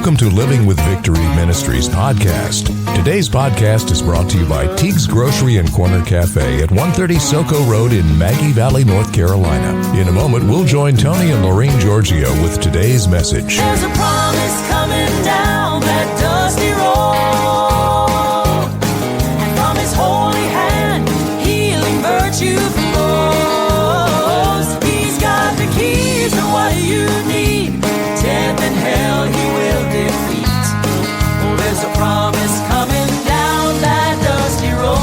Welcome to Living with Victory Ministries podcast. Today's podcast is brought to you by Teague's Grocery and Corner Cafe at 130 Soco Road in Maggie Valley, North Carolina. In a moment, we'll join Tony and Laureen Giorgio with today's message. There's a promise coming down that dusty road, and from his holy hand, healing virtue flows. He's got the keys to what you need. Death and hell he will defeat. Oh, there's a promise coming down that dusty road.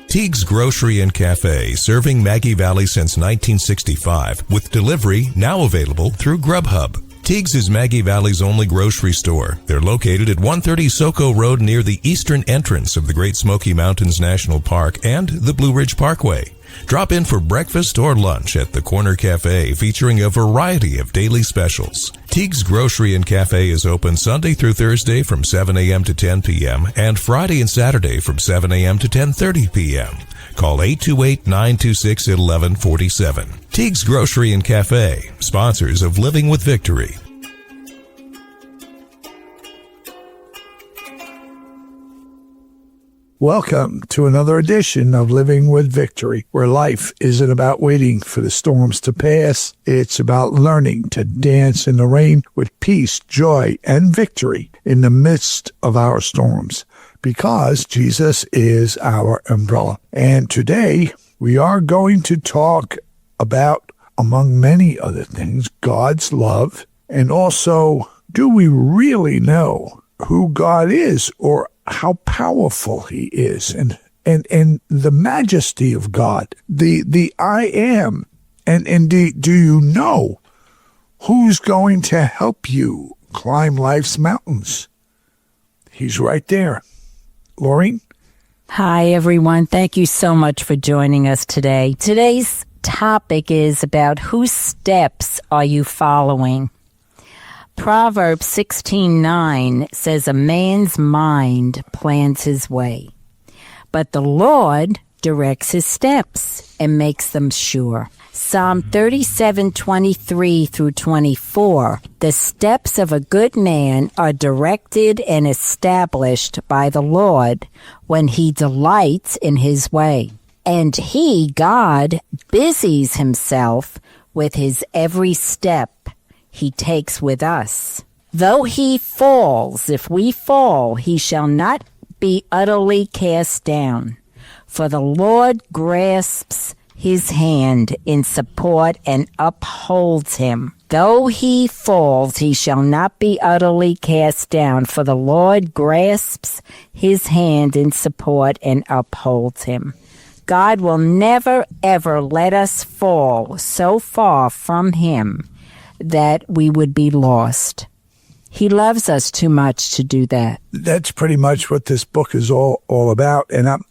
Teague's Grocery and Cafe, serving Maggie Valley since 1965, with delivery now available through Grubhub. Teague's is Maggie Valley's only grocery store. They're located at 130 Soco Road near the eastern entrance of the Great Smoky Mountains National Park and the Blue Ridge Parkway. Drop in for breakfast or lunch at the Corner Cafe, featuring a variety of daily specials. Teague's Grocery and Cafe is open Sunday through Thursday from 7 a.m. to 10 p.m. and Friday and Saturday from 7 a.m. to 10:30 p.m. Call 828-926-1147. Teague's Grocery and Cafe, sponsors of Living with Victory. Welcome to another edition of Living with Victory, where life isn't about waiting for the storms to pass. It's about learning to dance in the rain with peace, joy, and victory in the midst of our storms, because Jesus is our umbrella. And today we are going to talk about, among many other things, God's love, and also, do we really know who God is, or how powerful he is, and the majesty of God, the I am, and do you know who's going to help you climb life's mountains? He's right there. Laureen? Hi, everyone. Thank you so much for joining us today. Today's topic is about whose steps are you following? Proverbs 16:9 says, a man's mind plans his way, but the Lord directs his steps and makes them sure. Psalm 37:23 through 24, the steps of a good man are directed and established by the Lord when he delights in his way. And he, God, busies himself with his every step he takes with us. Though he falls, if we fall, he shall not be utterly cast down. For the Lord grasps his hand in support and upholds him. Though he falls, he shall not be utterly cast down. For the Lord grasps his hand in support and upholds him. God will never, ever let us fall so far from him that we would be lost. He loves us too much to do that. That's pretty much what this book is all about. And I'm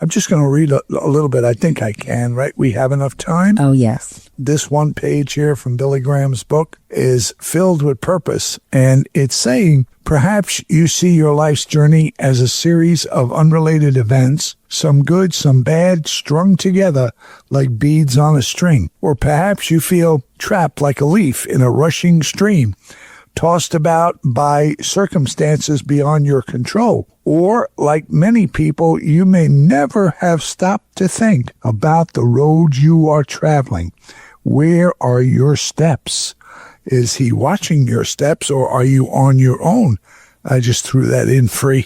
just going to read a little bit. I think I can, right? We have enough time? Oh, yes. This one page here from Billy Graham's book is filled with purpose. And it's saying, perhaps you see your life's journey as a series of unrelated events, some good, some bad, strung together like beads on a string. Or perhaps you feel trapped like a leaf in a rushing stream, tossed about by circumstances beyond your control. Or, like many people, you may never have stopped to think about the road you are traveling. Where are your steps? Is he watching your steps, or are you on your own? I just threw that in free.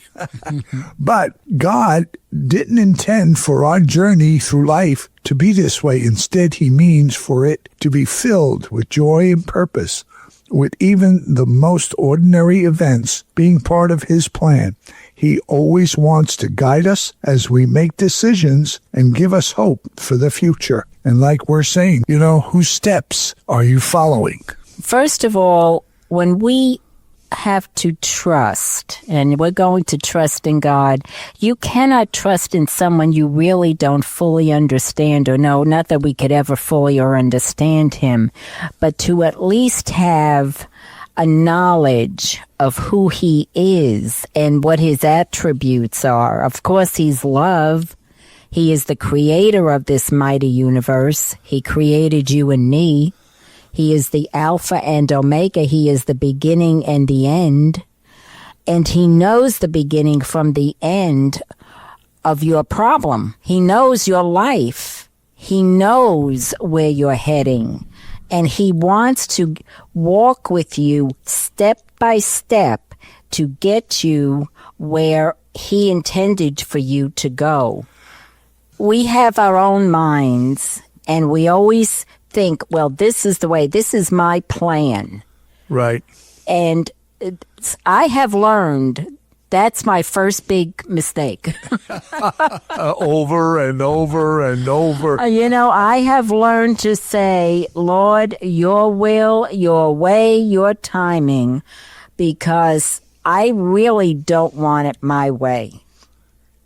But God didn't intend for our journey through life to be this way. Instead, he means for it to be filled with joy and purpose, with even the most ordinary events being part of his plan. He always wants to guide us as we make decisions and give us hope for the future. And like we're saying, whose steps are you following? First of all, when we have to trust, and we're going to trust in God, you cannot trust in someone you really don't fully understand or know. Not that we could ever fully or understand him, but to at least have a knowledge of who he is and what his attributes are. Of course, he's love. He is the creator of this mighty universe. He created you and me. He is the Alpha and Omega. He is the beginning and the end. And he knows the beginning from the end of your problem. He knows your life. He knows where you're heading. And he wants to walk with you step by step to get you where he intended for you to go. We have our own minds, and we always think, well, this is the way, this is my plan. Right. And I have learned that's my first big mistake. Over and over and over. I have learned to say, Lord, your will, your way, your timing, because I really don't want it my way.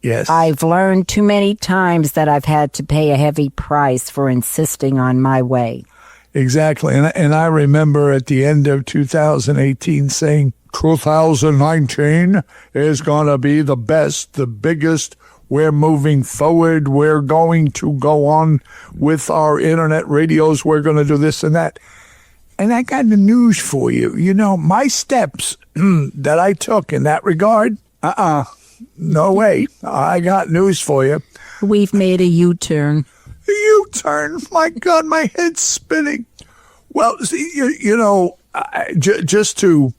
Yes. I've learned too many times that I've had to pay a heavy price for insisting on my way. Exactly. And I remember at the end of 2018 saying, 2019 is going to be the best, the biggest. We're moving forward. We're going to go on with our internet radios. We're going to do this and that. And I got the news for you. My steps that I took in that regard, no way. I got news for you. We've made a U-turn. A U-turn? My God, my head's spinning. Well, see, just to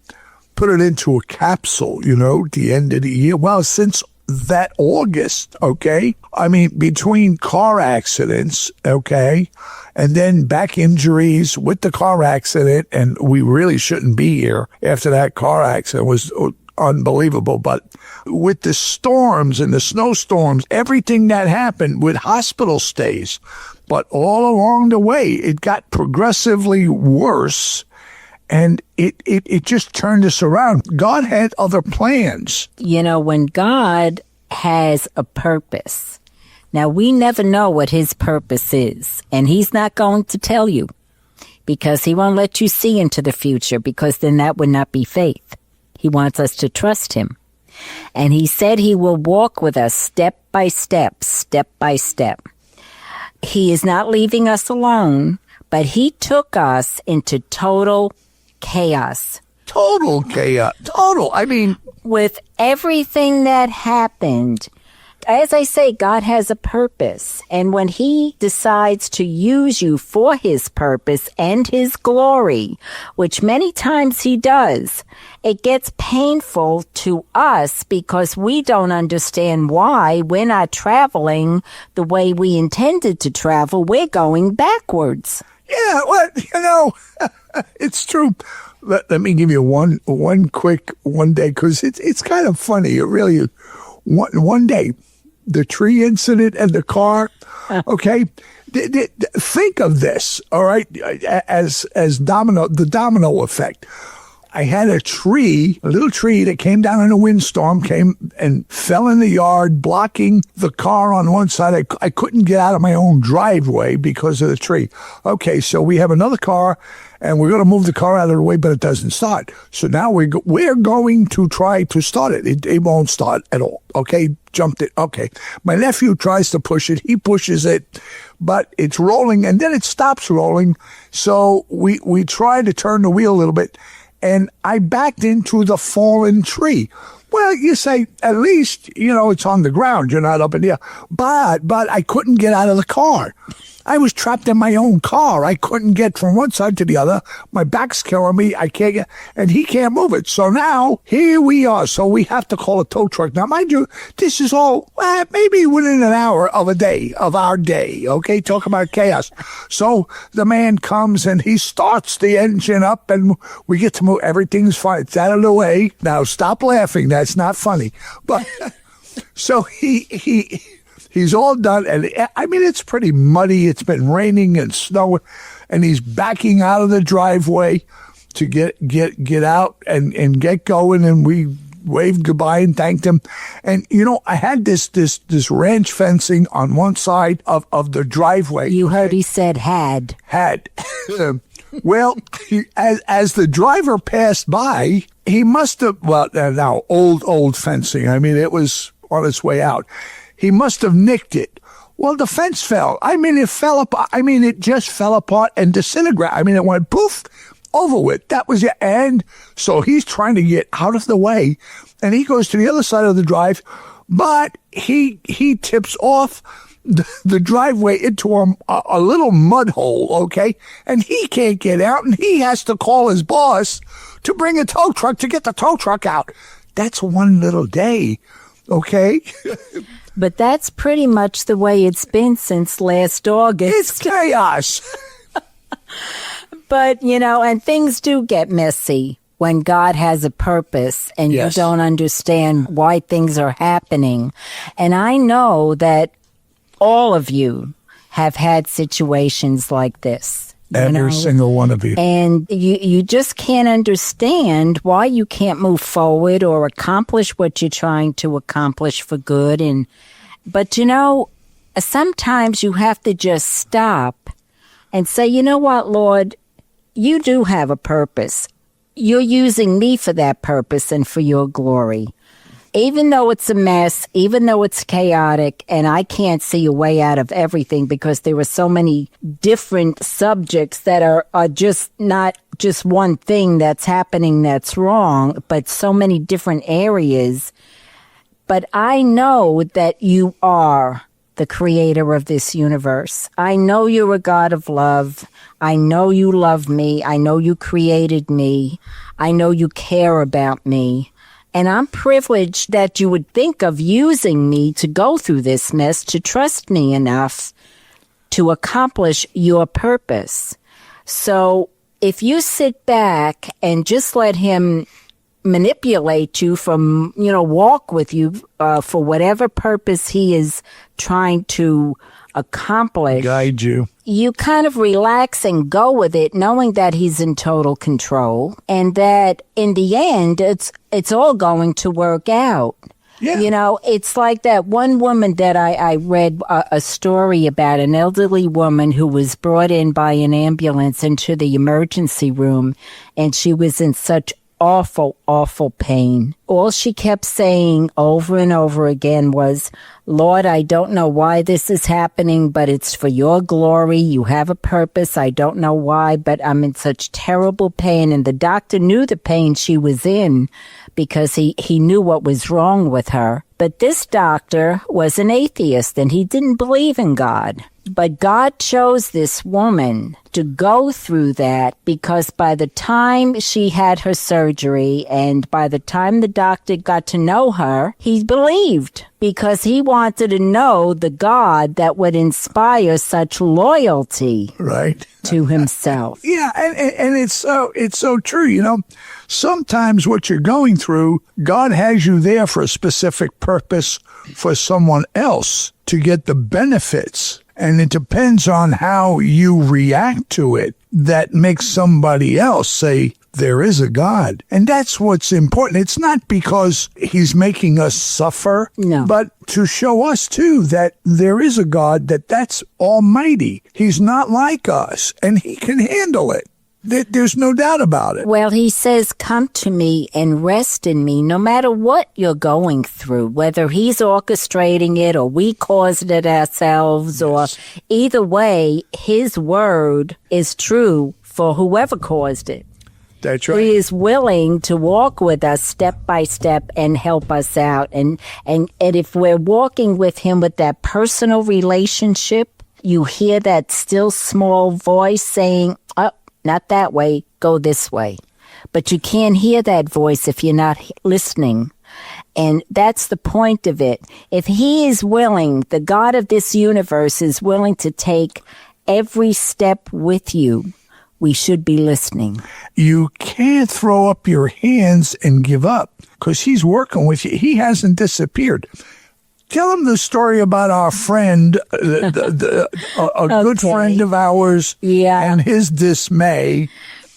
put it into a capsule, the end of the year. Well, since that August, okay? I mean, between car accidents, okay, and then back injuries with the car accident, and we really shouldn't be here after that car accident. Was unbelievable. But with the storms and the snowstorms, everything that happened with hospital stays, but all along the way, it got progressively worse. And it just turned us around. God had other plans. When God has a purpose, now we never know what his purpose is. And he's not going to tell you because he won't let you see into the future, because then that would not be faith. He wants us to trust him. And he said he will walk with us step by step, step by step. He is not leaving us alone, but he took us into total chaos. Total chaos. Total. I mean, with everything that happened, as I say, God has a purpose. And when he decides to use you for his purpose and his glory, which many times he does, it gets painful to us because we don't understand why we're not traveling the way we intended to travel. We're going backwards. Yeah, well, it's true. Let me give you one quick one day, because it's kind of funny. It really is. One day, the tree incident and the car, okay? Think of this, all right, as the domino effect. I had a little tree that came down in a windstorm, came and fell in the yard, blocking the car on one side. I couldn't get out of my own driveway because of the tree. Okay, so we have another car, and we're going to move the car out of the way, but it doesn't start. So now we're going to try to start it. It won't start at all. Okay, jumped it. Okay, my nephew tries to push it. He pushes it, but it's rolling, and then it stops rolling. So we try to turn the wheel a little bit, and I backed into the fallen tree. Well, you say, at least, it's on the ground. You're not up in the air. But I couldn't get out of the car. I was trapped in my own car. I couldn't get from one side to the other. My back's killing me. I can't get, and he can't move it. So now, here we are. So we have to call a tow truck. Now, mind you, this is all maybe within an hour of our day. Okay, talk about chaos. So the man comes and he starts the engine up, and we get to move. Everything's fine. It's out of the way. Now, stop laughing. That's not funny. But so he's all done, and I mean, it's pretty muddy. It's been raining and snowing, and he's backing out of the driveway to get out and get going, and we waved goodbye and thanked him. And, I had this ranch fencing on one side of the driveway. You heard he said had. Well, as the driver passed by, he must have, now old fencing. I mean, it was on its way out. He must have nicked it. Well, the fence fell. I mean, it fell apart. I mean, it just fell apart and disintegrated. I mean, it went poof, over with. That was it. And so he's trying to get out of the way, and he goes to the other side of the drive, but he tips off the driveway into a little mud hole, okay? And he can't get out, and he has to call his boss to bring a tow truck to get the tow truck out. That's one little day, okay? But that's pretty much the way it's been since last August. It's chaos. But, and things do get messy when God has a purpose and Yes. you don't understand why things are happening. And I know that all of you have had situations like this. Every single one of you. And you just can't understand why you can't move forward or accomplish what you're trying to accomplish for good. But sometimes you have to just stop and say, you know what, Lord, you do have a purpose. You're using me for that purpose and for your glory. Even though it's a mess, even though it's chaotic, and I can't see a way out of everything because there are so many different subjects that are just not just one thing that's happening that's wrong, but so many different areas. But I know that you are the creator of this universe. I know you're a God of love. I know you love me. I know you created me. I know you care about me. And I'm privileged that you would think of using me to go through this mess, to trust me enough to accomplish your purpose. So if you sit back and just let him manipulate you from, walk with you for whatever purpose he is trying to accomplish, Guide you. you kind of relax and go with it, knowing that he's in total control and that in the end, it's all going to work out. Yeah. It's like that one woman that I read a story about, an elderly woman who was brought in by an ambulance into the emergency room, and she was in such awful, awful pain. All she kept saying over and over again was, Lord, I don't know why this is happening, but it's for your glory. You have a purpose. I don't know why, but I'm in such terrible pain. And the doctor knew the pain she was in because he knew what was wrong with her. But this doctor was an atheist and he didn't believe in God. But God chose this woman to go through that because by the time she had her surgery and by the time the doctor got to know her, he believed because he wanted to know the God that would inspire such loyalty Right. to himself. Yeah, and it's so true, Sometimes what you're going through, God has you there for a specific purpose for someone else to get the benefits. And it depends on how you react to it that makes somebody else say, there is a God. And that's what's important. It's not because he's making us suffer, No. but to show us too that there is a God that's almighty. He's not like us and he can handle it. There's no doubt about it. Well, he says, come to me and rest in me, no matter what you're going through, whether he's orchestrating it or we caused it ourselves, or either way, his word is true for whoever caused it. That's right. He is willing to walk with us step by step and help us out. And if we're walking with him with that personal relationship, you hear that still small voice saying, oh, not that way, go this way. But you can't hear that voice if you're not listening. And that's the point of it. If he is willing, the God of this universe is willing to take every step with you, we should be listening. You can't throw up your hands and give up because he's working with you. He hasn't disappeared. Tell him the story about our friend, a good friend of ours, and his dismay.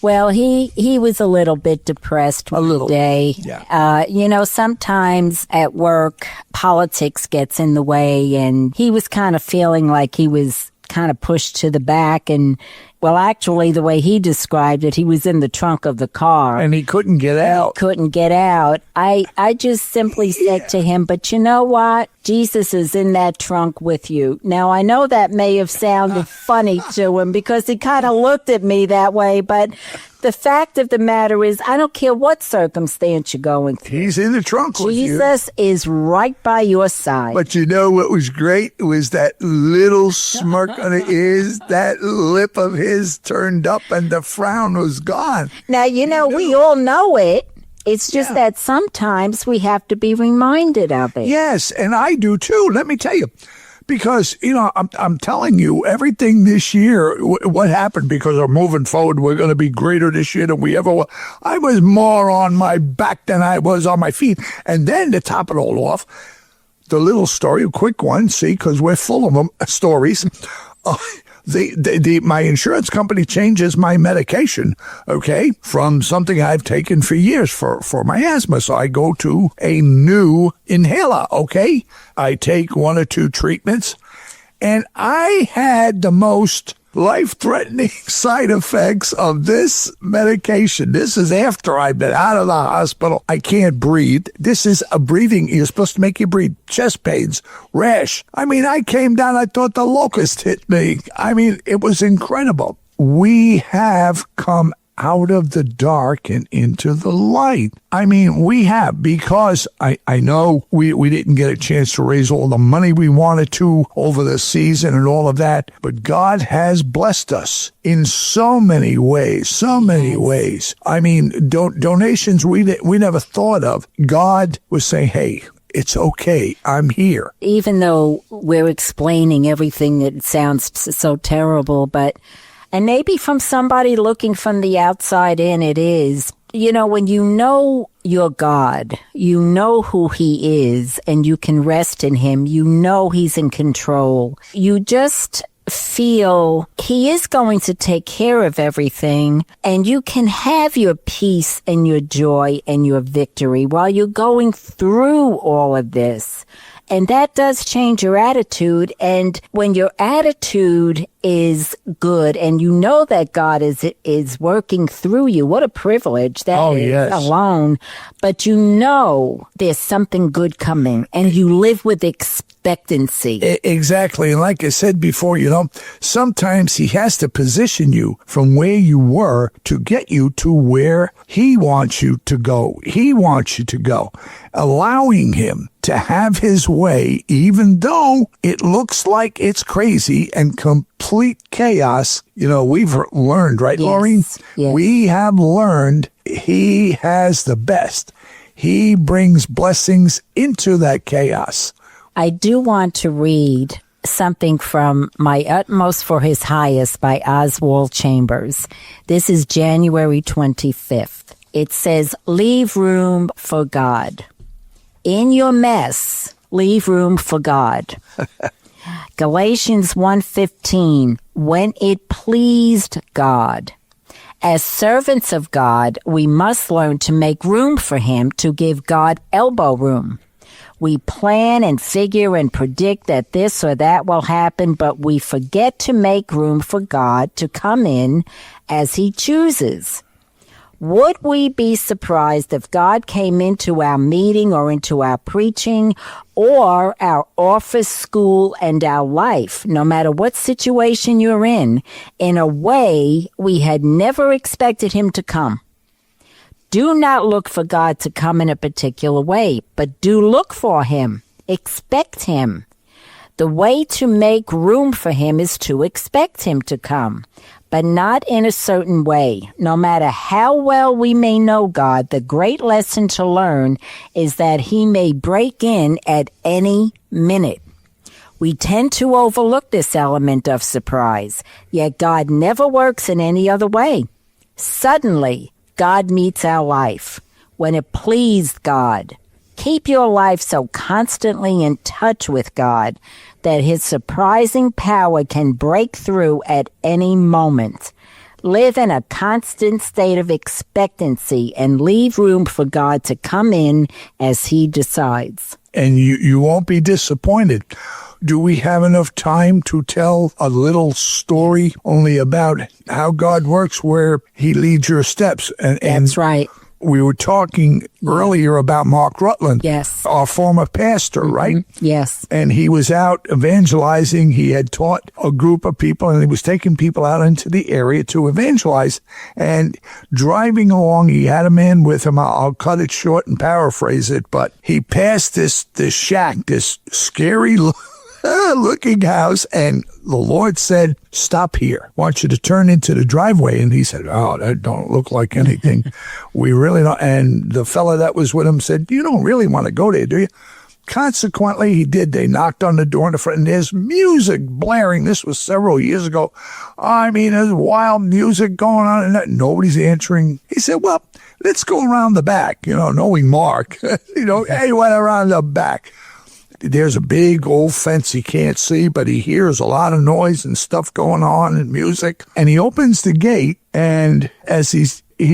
Well, he was a little bit depressed one day. Yeah. Sometimes at work, politics gets in the way, and he was kind of feeling like he was kind of pushed to the back, and Well, actually, the way he described it, he was in the trunk of the car. And he couldn't get out. Couldn't get out. I just simply said to him, but you know what? Jesus is in that trunk with you. Now, I know that may have sounded funny to him because he kind of looked at me that way, but the fact of the matter is, I don't care what circumstance you're going through. He's in the trunk with you. Jesus is right by your side. But you know what was great? It was that little smirk on his, that lip of his turned up and the frown was gone. Now, you know, we all know it. It's just that sometimes we have to be reminded of it. Yes, and I do too. Let me tell you. Because, you know, I'm telling you, everything this year, what happened, because we're moving forward, we're going to be greater this year than we ever were. I was more on my back than I was on my feet. And then to top it all off, the little story, a quick one, see, because we're full of them, stories. My insurance company changes my medication, okay, from something I've taken for years for my asthma. So I go to a new inhaler, okay? I take 1 or 2 treatments, and I had the most life-threatening side effects of this medication. This is after I've been out of the hospital. I can't breathe. This is a breathing. You're supposed to make you breathe. Chest pains, rash. I mean, I came down. I thought the locust hit me. I mean, it was incredible. We have come out of the dark and into the light. I mean, we have, because I know we didn't get a chance to raise all the money we wanted to over the season and all of that, but God has blessed us in so many ways, so many ways. I mean, donations we never thought of. God was saying, hey, it's okay. I'm here. Even though we're explaining everything that sounds so terrible, and maybe from somebody looking from the outside in, it is, you know, when you know your God, you know who he is, and you can rest in him, you know he's in control. You just feel he is going to take care of everything, and you can have your peace and your joy and your victory while you're going through all of this. And that does change your attitude. And when your attitude is good and you know that God is working through you, what a privilege that is alone. But you know there's something good coming and you live with expectancy. Exactly. And like I said before, you know, sometimes he has to position you from where you were to get you to where he wants you to go. He wants you to go, allowing him to have his way, even though it looks like it's crazy and complete chaos. You know, we've learned, right, yes, Laureen? Yes. We have learned he has the best. He brings blessings into that chaos. I do want to read something from My Utmost for His Highest by Oswald Chambers. This is January 25th. It says, leave room for God. In your mess, leave room for God. Galatians 1:15, when it pleased God. As servants of God, we must learn to make room for him, to give God elbow room. We plan and figure and predict that this or that will happen, but we forget to make room for God to come in as he chooses. Would we be surprised if God came into our meeting or into our preaching or our office, school, and our life, no matter what situation you're in a way we had never expected him to come? Do not look for God to come in a particular way, but do look for him. Expect him. The way to make room for him is to expect him to come, but not in a certain way. No matter how well we may know God, the great lesson to learn is that he may break in at any minute. We tend to overlook this element of surprise, yet God never works in any other way. Suddenly, God meets our life when it pleased God. Keep your life so constantly in touch with God that his surprising power can break through at any moment. Live in a constant state of expectancy and leave room for God to come in as he decides. And you won't be disappointed. Do we have enough time to tell a little story only about how God works, where he leads your steps? And That's right. We were talking earlier about Mark Rutland, Yes. our former pastor, right? Yes. And he was out evangelizing. He had taught a group of people, and he was taking people out into the area to evangelize. And driving along, he had a man with him. I'll cut it short and paraphrase it, but he passed this shack, this scary looking house, and the Lord said, "Stop here. I want you to turn into the driveway." And he said, "Oh, that don't look like anything. We really don't." And the fella that was with him said, "You don't really want to go there, do you?" Consequently, he did. They knocked on the door in the front, and there's music blaring. This was several years ago. I mean, there's wild music going on, and nobody's answering. He said, "Well, let's go around the back," knowing Mark. He went around the back. There's a big old fence he can't see, but he hears a lot of noise and stuff going on and music. And he opens the gate, and as he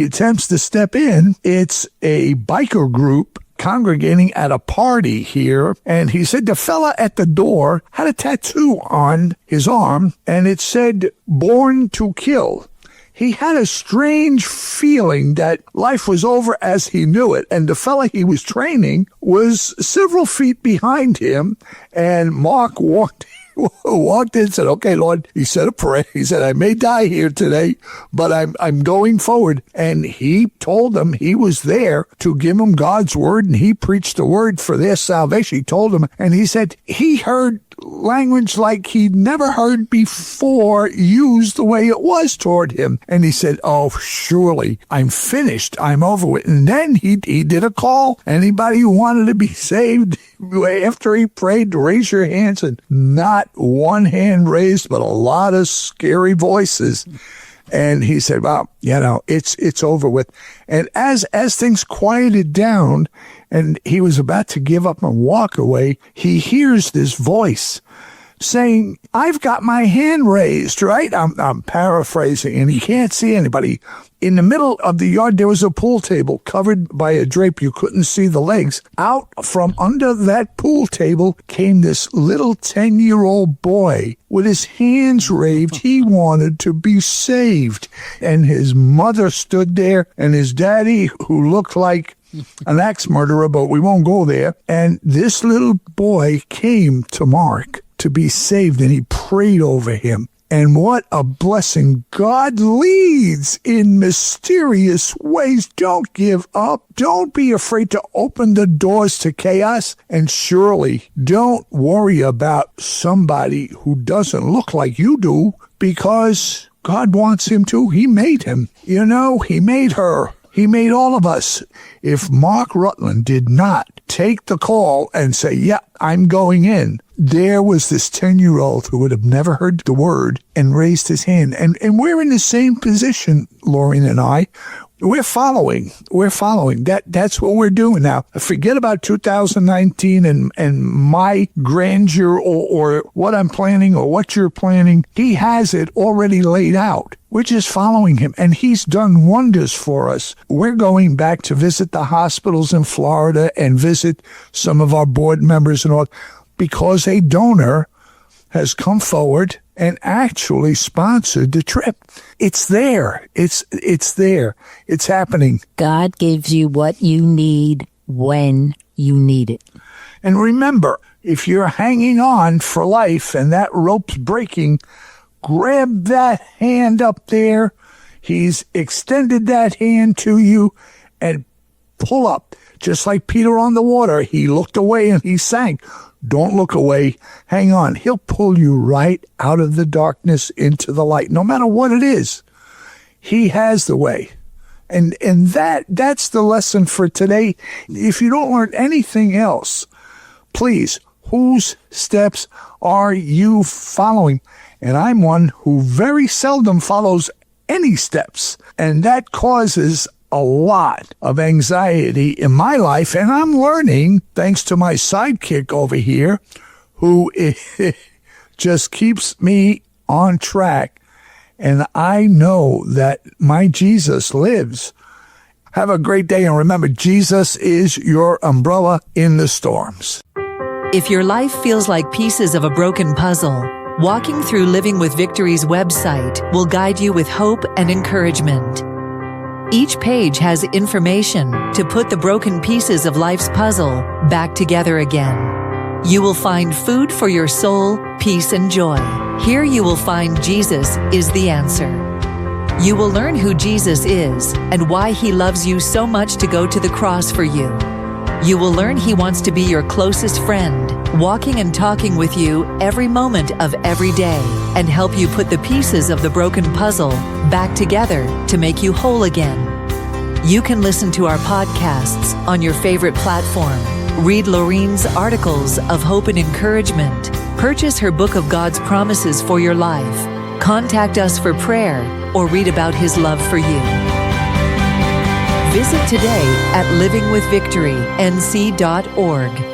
attempts to step in, it's a biker group congregating at a party here. And he said the fella at the door had a tattoo on his arm, and it said, "Born to Kill." He had a strange feeling that life was over as he knew it, and the fella he was training was several feet behind him, and Mark walked in and said, "Okay, Lord," he said a prayer. He said, "I may die here today, but I'm going forward." And he told them he was there to give them God's word, and he preached the word for their salvation. He told them, and he said he heard language like he'd never heard before used the way it was toward him. And he said, "Oh, surely I'm finished. I'm over with." And then he did a call. Anybody who wanted to be saved after he prayed, to raise your hands, and not one hand raised, but a lot of scary voices. And he said, "Well, it's over with." And as things quieted down and he was about to give up and walk away, he hears this voice saying, "I've got my hand raised," right? I'm paraphrasing, and he can't see anybody. In the middle of the yard, there was a pool table covered by a drape. You couldn't see the legs. Out from under that pool table came this little 10-year-old boy with his hands raised. He wanted to be saved. And his mother stood there, and his daddy, who looked like an axe murderer, but we won't go there. And this little boy came to Mark to be saved, and he prayed over him. And what a blessing. God leads in mysterious ways. Don't give up. Don't be afraid to open the doors to chaos. And surely don't worry about somebody who doesn't look like you do, because God wants him to. He made him. He made her. He made all of us. If Mark Rutland did not take the call and say, "Yeah, I'm going in," there was this 10-year-old who would have never heard the word and raised his hand. And we're in the same position, Laureen and I. We're following. That's what we're doing now. Forget about 2019 and my grandeur or what I'm planning or what you're planning. He has it already laid out. We're just following him, and he's done wonders for us. We're going back to visit the hospitals in Florida and visit some of our board members and all, because a donor has come forward and actually sponsored the trip. It's there. It's there. It's happening. God gives you what you need when you need it. And remember, if you're hanging on for life and that rope's breaking, grab that hand up there. He's extended that hand to you, and pull up. Just like Peter on the water, he looked away and he sank. Don't look away. Hang on. He'll pull you right out of the darkness into the light, no matter what it is. He has the way. And that's the lesson for today. If you don't learn anything else, please, whose steps are you following? And I'm one who very seldom follows any steps. And that causes a lot of anxiety in my life, and I'm learning, thanks to my sidekick over here, who just keeps me on track. And I know that my Jesus lives. Have a great day, and remember, Jesus is your umbrella in the storms. If your life feels like pieces of a broken puzzle, walking through Living with Victory's website will guide you with hope and encouragement. Each page has information to put the broken pieces of life's puzzle back together again. You will find food for your soul, peace, and joy. Here you will find Jesus is the answer. You will learn who Jesus is and why He loves you so much to go to the cross for you. You will learn He wants to be your closest friend, walking and talking with you every moment of every day, and help you put the pieces of the broken puzzle back together to make you whole again. You can listen to our podcasts on your favorite platform, read Laureen's articles of hope and encouragement, purchase her book of God's promises for your life, contact us for prayer, or read about His love for you. Visit today at livingwithvictorync.org.